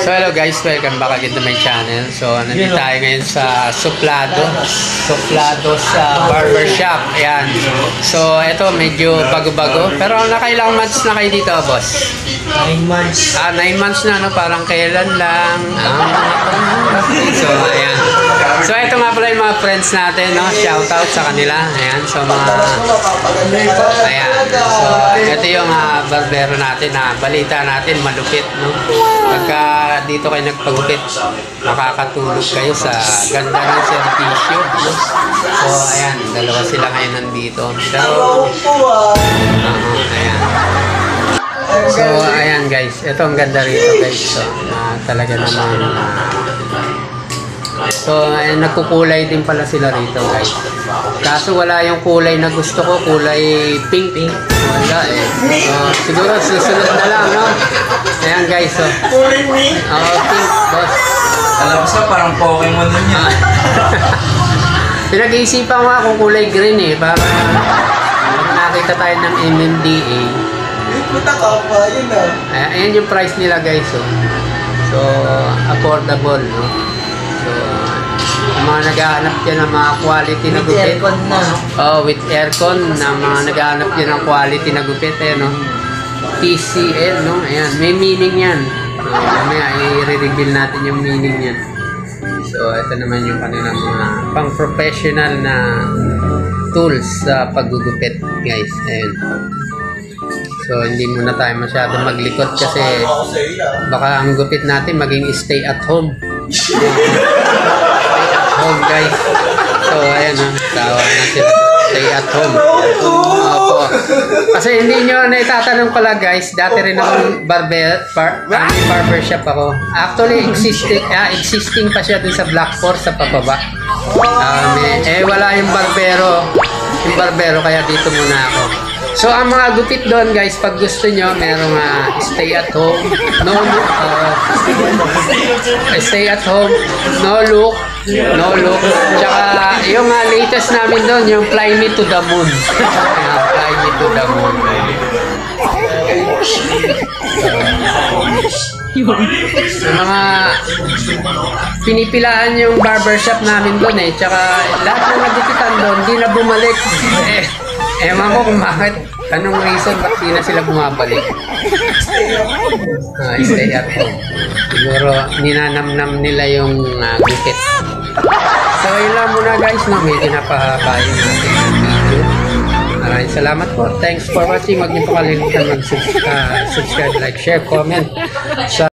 So hello guys, welcome back again to my channel. So nandito tayo ngayon sa Suplado sa barbershop. Ayan. So ito medyo bago-bago. Pero nakailang months na kayo dito, boss? 9 months. 9 months na, no? Parang kailan lang. So ayan. So ito nga pala yung mga friends natin, no? Shoutout sa kanila. Ayan. So mga ayan. So ito yung barbero natin na balita natin malupit, no? Pagka dito kayo nagpagupit, makakatulog kayo sa ganda ng servisyo, no? So ayan, dalawa sila ngayon nandito. Pero ayan. So ayan guys, ito ang ganda rito guys. So talaga naman so nagkukulay din pala sila rito guys. Kaso wala yung kulay na gusto ko, kulay pink. Wala eh. So siguro susunod na lang, no? Ayan guys, so Kulay pink? pink, boss. Alam ko sa parang Pokemon din yan. Pinag-iisipan ko kung kulay green eh, para nakita tayo ng MMDA. Puta ka pa, yun na. Ayan yung price nila guys, so affordable, no? So yung mga naghahanap dyan ng mga quality na gupit. With aircon na. With aircon na mga naghahanap dyan ng quality na gupit, no? TCL, no? Ayan, may meaning yan. So mamaya i-reveal natin yung meaning yan. So ito naman yung kanilang mga pang-professional na tools sa paggugupit guys. Ayan. So hindi muna tayo masyado maglikot kasi baka ang gupit natin maging stay at home. Stay at home guys. So ayan, tawag na sila stay at home. Opo. Kasi hindi nyo naitatanong pala guys, dati rin akong barbershop ako. Actually existing pa siya dun sa Black Force sa pababa. Wala yung barbero kaya dito muna ako. So ang mga gupit doon guys, pag gusto nyo merong stay at home, no look, tsaka yung latest namin doon, yung fly me to the moon. Fly me to the moon. Yung mga pinipilaan yung barbershop namin doon eh, tsaka lahat ng nagupitan doon di na bumalik. Ewan ko kung bakit, anong reason ba't di na sila bumabalik. Stay at home. Siguro ninanamnam nila yung gupit. So yun lang muna guys, no? Medyo napahabayin natin ang video. Maraming salamat po. Thanks for watching. Huwag niyo po kalimutan mag-subscribe, like, share, comment.